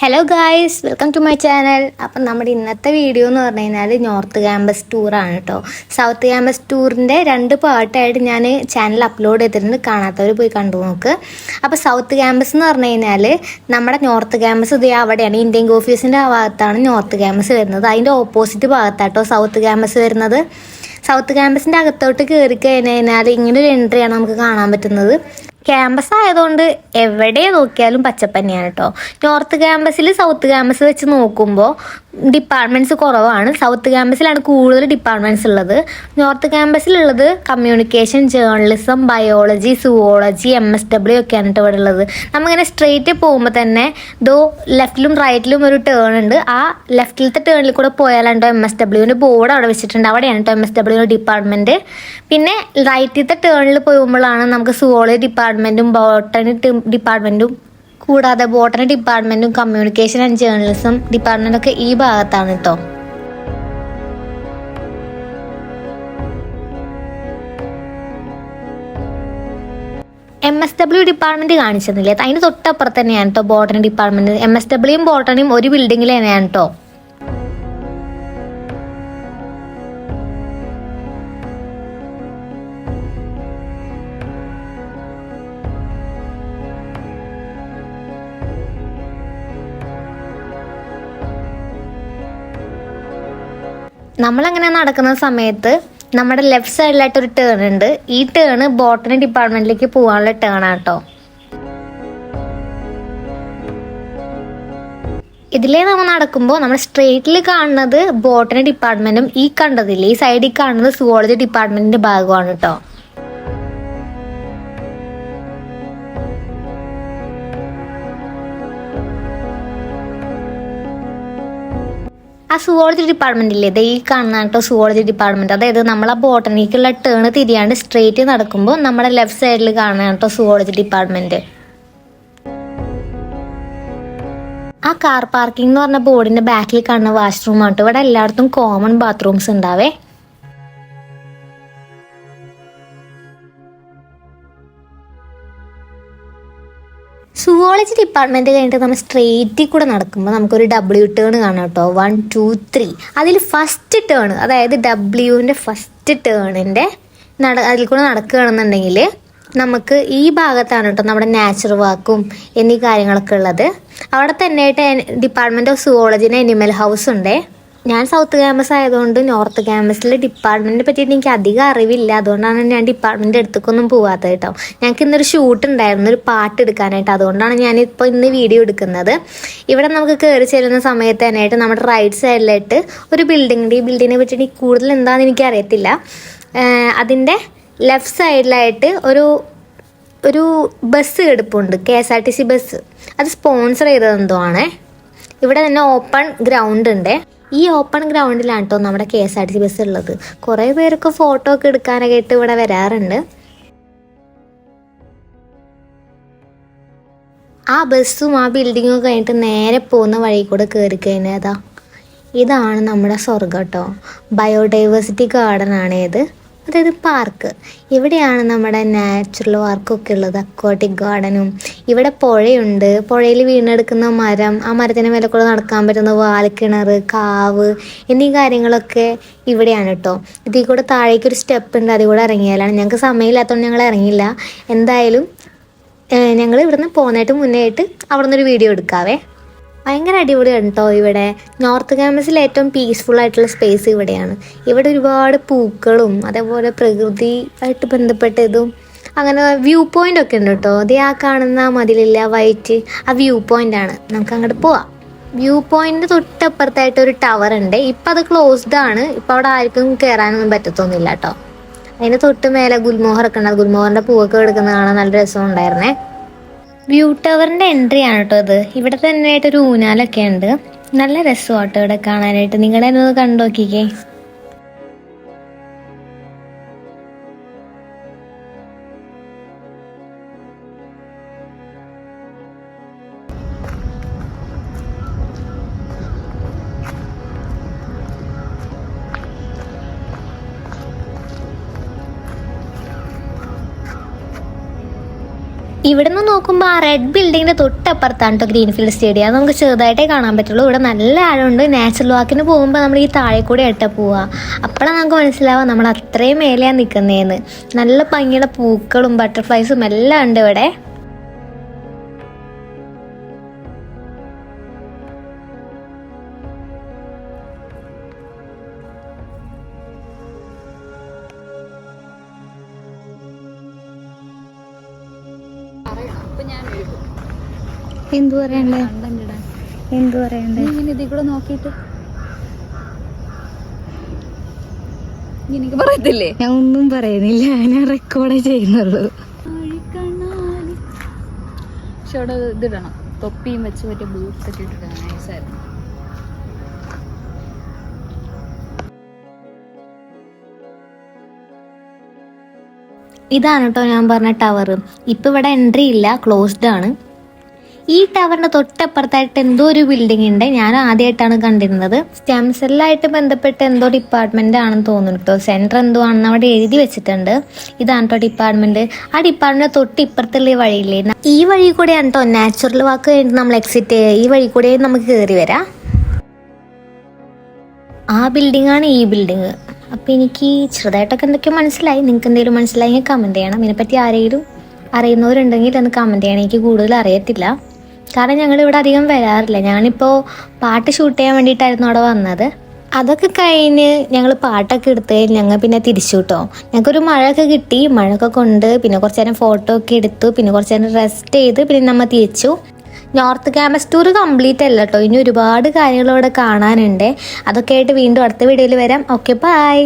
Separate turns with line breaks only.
Hello guys, welcome to my channel. അപ്പം നമ്മുടെ ഇന്നത്തെ വീഡിയോ എന്ന് പറഞ്ഞു കഴിഞ്ഞാൽ നോർത്ത് ക്യാമ്പസ് ടൂറാണ് കേട്ടോ. സൗത്ത് ക്യാമ്പസ് ടൂറിൻ്റെ 2 പാർട്ടായിട്ട് ഞാൻ ചാനൽ അപ്ലോഡ് ചെയ്തിട്ടുണ്ട്. കാണാത്തവർ പോയി കണ്ടു നോക്ക്. അപ്പോൾ സൗത്ത് ക്യാമ്പസ് എന്ന് പറഞ്ഞു കഴിഞ്ഞാൽ നമ്മുടെ നോർത്ത് ക്യാമ്പസ് ഇത് അവിടെയാണ്, ഇന്ത്യൻ ഓഫീസിൻ്റെ ആ ഭാഗത്താണ് നോർത്ത് ക്യാമ്പസ് വരുന്നത്. അതിൻ്റെ ഓപ്പോസിറ്റ് ഭാഗത്താട്ടോ സൗത്ത് ക്യാമ്പസ് വരുന്നത്. സൗത്ത് ക്യാമ്പസിൻ്റെ അകത്തോട്ട് കയറി കഴിഞ്ഞാൽ ഇങ്ങനെ ഒരു എൻട്രിയാണ് നമുക്ക് കാണാൻ പറ്റുന്നത്. ക്യാമ്പസ് ആയതുകൊണ്ട് എവിടെ നോക്കിയാലും പച്ചപ്പന്നെയാണ് കേട്ടോ. നോർത്ത് ക്യാമ്പസിൽ സൗത്ത് ക്യാമ്പസ് വെച്ച് നോക്കുമ്പോൾ ഡിപ്പാർട്ട്മെൻറ്റ്സ് കുറവാണ്. സൗത്ത് ക്യാമ്പസിലാണ് കൂടുതൽ ഡിപ്പാർട്ട്മെൻറ്റ്സ് ഉള്ളത്. നോർത്ത് ക്യാമ്പസിലുള്ളത് communication, journalism, biology, zoology, MSW ഒക്കെയാണ് കേട്ടോ ഇവിടെ ഉള്ളത്. നമ്മളിങ്ങനെ സ്ട്രെയിറ്റ് പോകുമ്പോൾ തന്നെ ലെഫ്റ്റിലും റൈറ്റിലും ഒരു ടേൺ ഉണ്ട്. ആ ലെഫ്റ്റിലത്തെ ടേണിൽ കൂടെ പോയാലാണ് MSWൻ്റെ ബോർഡ് അവിടെ വെച്ചിട്ടുണ്ട്. അവിടെയാണ് കേട്ടോ MSW ഡിപ്പാർട്ട്മെൻറ്റ്. പിന്നെ റൈറ്റിലത്തെ ടേണിൽ പോകുമ്പോഴാണ് നമുക്ക് സുവോളജി ഡിപ്പാർട്ട്മെൻറ്റും ബോട്ടണി ഡിപ്പാർട്ട്മെൻറ്റും കൂടാതെ ബോട്ടണി ഡിപ്പാർട്ട്മെൻറ്റും കമ്മ്യൂണിക്കേഷൻ ആൻഡ് ജേർണലിസം ഡിപ്പാർട്ട്മെൻറ്റൊക്കെ ഈ ഭാഗത്താണ് കേട്ടോ. MSW ഡിപ്പാർട്ട്മെൻറ്റ് കാണിച്ചെന്നില്ലേ, അതിന് തൊട്ടപ്പുറത്ത് തന്നെയാണ് കേട്ടോ ബോട്ടണി ഡിപ്പാർട്ട്മെൻറ്റ്. MSWയും ബോട്ടണിയും ഒരു ബിൽഡിങ്ങിൽ തന്നെയാണ് കേട്ടോ. നമ്മളങ്ങനെ നടക്കുന്ന സമയത്ത് നമ്മുടെ ലെഫ്റ്റ് സൈഡിലായിട്ട് ഒരു ടേൺ ഉണ്ട്. ഈ ടേണ് ബോട്ടണി ഡിപ്പാർട്ട്മെന്റിലേക്ക് പോകാനുള്ള ടേൺ ആട്ടോ. ഇതിലേ നമ്മൾ നടക്കുമ്പോൾ നമ്മൾ സ്ട്രെയിറ്റിൽ കാണുന്നത് ബോട്ടണി ഡിപ്പാർട്ട്മെന്റും ഈ കണ്ടതില്ലേ ഈ സൈഡിൽ കാണുന്നത് സുവോളജി ഡിപ്പാർട്ട്മെന്റിന്റെ ഭാഗമാണ് കേട്ടോ. ആ സുവോളജി ഡിപ്പാർട്ട്മെന്റ് ഇല്ലേ, ഇത് ഈ കാണുന്ന കേട്ടോ സുവോളജി ഡിപ്പാർട്ട്മെന്റ്. അതായത് നമ്മൾ ആ ബോട്ടണിക്കുള്ള ടേണ് തിരിയാണ്ട് സ്ട്രെയിറ്റ് നടക്കുമ്പോൾ നമ്മുടെ ലെഫ്റ്റ് സൈഡിൽ കാണുന്ന കേട്ടോ സുവോളജി ഡിപ്പാർട്ട്മെന്റ്. ആ കാർ പാർക്കിംഗ് എന്ന് പറഞ്ഞ ബോർഡിന്റെ ബാക്കിൽ കാണുന്ന വാഷ്റൂം ആട്ടോ. ഇവിടെ എല്ലായിടത്തും കോമൺ ബാത്റൂംസ് ഉണ്ടാവേ. സുവോളജി ഡിപ്പാർട്ട്മെന്റ് കഴിഞ്ഞിട്ട് നമ്മൾ സ്ട്രെയിറ്റിൽ കൂടെ നടക്കുമ്പോൾ നമുക്കൊരു W ടേൺ കാണാം കേട്ടോ. 1 2 3. അതിൽ ഫസ്റ്റ് ടേൺ, അതായത് Wൻ്റെ ഫസ്റ്റ് ടേണിൻ്റെ അതിൽ കൂടെ നടക്കുകയാണെന്നുണ്ടെങ്കിൽ നമുക്ക് ഈ ഭാഗത്താണ് കേട്ടോ നമ്മുടെ നാച്ചുറൽ വാക്കും എന്നീ കാര്യങ്ങളൊക്കെ ഉള്ളത്. അവിടെ തന്നെയായിട്ട് ഡിപ്പാർട്ട്മെൻറ്റ് ഓഫ് സുവോളജിന് അനിമൽ ഹൗസ് ഉണ്ട്. ഞാൻ സൗത്ത് ക്യാമ്പസ് ആയതുകൊണ്ട് നോർത്ത് ക്യാമ്പസിലെ ഡിപ്പാർട്ട്മെൻറ്റിനെ പറ്റിയിട്ട് എനിക്ക് അധികം അറിവില്ല. അതുകൊണ്ടാണ് ഞാൻ ഡിപ്പാർട്ട്മെൻറ്റ് അടുത്തേക്കൊന്നും പോകാത്തത് കേട്ടോ. ഞങ്ങൾക്ക് ഇന്നൊരു ഷൂട്ട് ഉണ്ടായിരുന്നു, ഒരു പാട്ട് എടുക്കാനായിട്ട്. അതുകൊണ്ടാണ് ഞാനിപ്പോൾ ഇന്ന് വീഡിയോ എടുക്കുന്നത്. ഇവിടെ നമുക്ക് കയറി ചെല്ലുന്ന സമയത്ത് തന്നെയായിട്ട് നമ്മുടെ റൈറ്റ് സൈഡിലായിട്ട് ഒരു ബിൽഡിംഗ് ഉണ്ട്. ഈ ബിൽഡിങ്ങിനെ പറ്റിയിട്ട് കൂടുതൽ എന്താണെന്ന് എനിക്ക് അറിയത്തില്ല. അതിൻ്റെ ലെഫ്റ്റ് സൈഡിലായിട്ട് ഒരു ബസ് കിടപ്പുണ്ട്, KSRTC ബസ്. അത് സ്പോൺസർ ചെയ്തതെന്തോ ആണേ. ഇവിടെ തന്നെ ഓപ്പൺ ഗ്രൗണ്ട് ഉണ്ട്. ഈ ഓപ്പൺ ഗ്രൗണ്ടിലാണ് കേട്ടോ നമ്മുടെ KSRTC ബസ് ഉള്ളത്. കുറേ പേരൊക്കെ ഫോട്ടോ ഒക്കെ എടുക്കാനൊക്കെ ആയിട്ട് ഇവിടെ വരാറുണ്ട്. ആ ബസ്സും ആ ബിൽഡിങ്ങും ഒക്കെ കഴിഞ്ഞിട്ട് നേരെ പോകുന്ന വഴി കൂടെ കയറി കഴിഞ്ഞാൽ ഇതാണ് നമ്മുടെ സ്വർഗം കേട്ടോ. ബയോഡൈവേഴ്സിറ്റി ഗാർഡൻ ആണ് ഇത്, അതായത് പാർക്ക്. ഇവിടെയാണ് നമ്മുടെ നാച്ചുറൽ പാർക്കൊക്കെ ഉള്ളത്, അക്വാട്ടിക് ഗാർഡനും. ഇവിടെ പുഴയുണ്ട്, പുഴയിൽ വീണെടുക്കുന്ന മരം, ആ മരത്തിൻ്റെ മേലെ കൂടെ നടക്കാൻ പറ്റുന്ന വാൽക്കിണർ, കാവ് എന്നീ കാര്യങ്ങളൊക്കെ ഇവിടെയാണ് കേട്ടോ. ഇതിൽ കൂടെ താഴേക്കൊരു സ്റ്റെപ്പ് ഉണ്ട്, അതിൽ കൂടെ ഇറങ്ങിയാലാണ്. ഞങ്ങൾക്ക് സമയമില്ലാത്തതുകൊണ്ട് ഞങ്ങൾ ഇറങ്ങിയില്ല. എന്തായാലും ഞങ്ങൾ ഇവിടുന്ന് പോകുന്നതായിട്ട് മുന്നേ ആയിട്ട് അവിടെ നിന്നൊരു വീഡിയോ എടുക്കാവേ. ഭയങ്കര അടിപൊളിയാണ് കേട്ടോ ഇവിടെ. നോർത്ത് ക്യാമ്പസിൽ ഏറ്റവും പീസ്ഫുൾ ആയിട്ടുള്ള സ്പേസ് ഇവിടെയാണ്. ഇവിടെ ഒരുപാട് പൂക്കളും അതേപോലെ പ്രകൃതി ആയിട്ട് ബന്ധപ്പെട്ടതും അങ്ങനെ വ്യൂ പോയിന്റ് ഒക്കെ ഉണ്ട് കേട്ടോ. അത് ആ കാണുന്ന മതിലില്ല വൈറ്റ്, ആ വ്യൂ പോയിന്റ് ആണ്. നമുക്ക് അങ്ങോട്ട് പോവാം. വ്യൂ പോയിന്റ് തൊട്ടപ്പുറത്തായിട്ട് ഒരു ടവർ ഉണ്ട്. ഇപ്പം അത് ക്ലോസ്ഡ് ആണ്. ഇപ്പം അവിടെ ആർക്കും കയറാനൊന്നും പറ്റത്തൊന്നുമില്ല കേട്ടോ. അതിന് തൊട്ട് മേലെ ഗുൽമോഹറൊക്കെ ഉണ്ട്. ഗുൽമോഹറിൻ്റെ പൂവൊക്കെ എടുക്കുന്നത് കാണാൻ നല്ല രസം ഉണ്ടായിരുന്നേ. വ്യൂ ടവറിൻ്റെ എൻട്രി ആണ് കേട്ടോ ഇത്. ഇവിടെ തന്നെയായിട്ടൊരു ഊഞ്ഞാലൊക്കെ ഉണ്ട്. നല്ല രസമാട്ടോ ഇവിടെ കാണാനായിട്ട്. നിങ്ങളെ ഒന്ന് കണ്ടു നോക്കിക്കേ. ഇവിടെ നിന്ന് നോക്കുമ്പോൾ ആ റെഡ് ബിൽഡിങ്ങിന്റെ തൊട്ടപ്പുറത്താണ് കേട്ടോ ഗ്രീൻഫീൽഡ് സ്റ്റേഡിയം. അത് നമുക്ക് ചെറുതായിട്ടേ കാണാൻ പറ്റുള്ളൂ. ഇവിടെ നല്ല ആഴമുണ്ട്. നാച്ചുറൽ വാക്കിന് പോകുമ്പോൾ നമ്മൾ ഈ താഴെ കൂടെ ഇട്ട പോവുക. അപ്പോഴാണ് നമുക്ക് മനസ്സിലാവുക നമ്മൾ അത്രയും മേലെയാണ് നിൽക്കുന്നതെന്ന്. നല്ല ഭംഗിയുള്ള പൂക്കളും ബട്ടർഫ്ലൈസും എല്ലാം ഉണ്ട് ഇവിടെ. എന്തു പറയണ്ടേ
ഇതിൽ കൂടെ നോക്കിയിട്ട് എനിക്ക് പറയത്തില്ലേ?
ഞാൻ ഒന്നും പറയുന്നില്ല, ഞാൻ റെക്കോർഡേ ചെയ്യുന്നുള്ളൂ.
പക്ഷെ അവിടെ ഇതിടണം, തൊപ്പിയും വെച്ച് മറ്റേ ബൂട്ട്സ് ഒക്കെ ഇട്ടിട്ടാണ് നൈസായിരുന്നു.
ഇതാണ് കേട്ടോ ഞാൻ പറഞ്ഞ ടവർ. ഇപ്പം ഇവിടെ എൻട്രി ഇല്ല, ക്ലോസ്ഡ് ആണ്. ഈ ടവറിന്റെ തൊട്ടപ്പുറത്തായിട്ട് എന്തോ ഒരു ബിൽഡിംഗ് ഉണ്ട്. ഞാൻ ആദ്യമായിട്ടാണ് കണ്ടിരുന്നത്. സ്റ്റെം സെല്ലായിട്ട് ബന്ധപ്പെട്ട് എന്തോ ഡിപ്പാർട്ട്മെന്റ് ആണെന്ന് തോന്നുന്നു കേട്ടോ. സെന്റർ എന്തോ ആണെന്ന് അവിടെ എഴുതി വെച്ചിട്ടുണ്ട്. ഇതാണ് കേട്ടോ ഡിപ്പാർട്ട്മെന്റ്. ആ ഡിപ്പാർട്ട്മെന്റ് തൊട്ടിപ്പുറത്തുള്ള വഴിയില്ലേ, ഈ വഴി കൂടെയാണ് കേട്ടോ നാച്ചുറൽ വാക്ക് കഴിഞ്ഞിട്ട് നമ്മൾ എക്സിറ്റ് ചെയ്യുക. ഈ വഴി കൂടെ നമുക്ക് കയറി വരാം. ആ ബിൽഡിംഗ് ആണ് ഈ ബിൽഡിങ്. അപ്പം എനിക്ക് ചെറുതായിട്ടൊക്കെ എന്തൊക്കെയോ മനസ്സിലായി. നിങ്ങൾക്ക് എന്തെങ്കിലും മനസ്സിലായെങ്കിൽ കമൻറ്റ് ചെയ്യണം. ഇതിനെപ്പറ്റി ആരെങ്കിലും അറിയുന്നവരുണ്ടെങ്കിൽ ഒന്ന് കമൻറ്റ് ചെയ്യണം. എനിക്ക് കൂടുതൽ അറിയത്തില്ല, കാരണം ഞങ്ങളിവിടെ അധികം വരാറില്ല. ഞാനിപ്പോൾ പാട്ട് ഷൂട്ട് ചെയ്യാൻ വേണ്ടിയിട്ടായിരുന്നു അവിടെ വന്നത്. അതൊക്കെ കഴിഞ്ഞ് ഞങ്ങൾ പാട്ടൊക്കെ എടുത്ത് ഞങ്ങൾ പിന്നെ തിരിച്ചു കേട്ടോ. ഞങ്ങൾക്കൊരു മഴയൊക്കെ കിട്ടി. മഴയൊക്കെ കൊണ്ട് പിന്നെ കുറച്ച് നേരം ഫോട്ടോ ഒക്കെ എടുത്തു. പിന്നെ കുറച്ച് നേരം റെസ്റ്റ് ചെയ്ത് പിന്നെ നമ്മൾ തിരിച്ചു. നോർത്ത് ക്യാമ്പസ് ടൂർ കംപ്ലീറ്റ് അല്ല കേട്ടോ. ഇനി ഒരുപാട് കാര്യങ്ങൾ ഇവിടെ കാണാനുണ്ട്. അതൊക്കെ ആയിട്ട് വീണ്ടും അടുത്ത വീഡിയോയിൽ വരാം. Okay, by.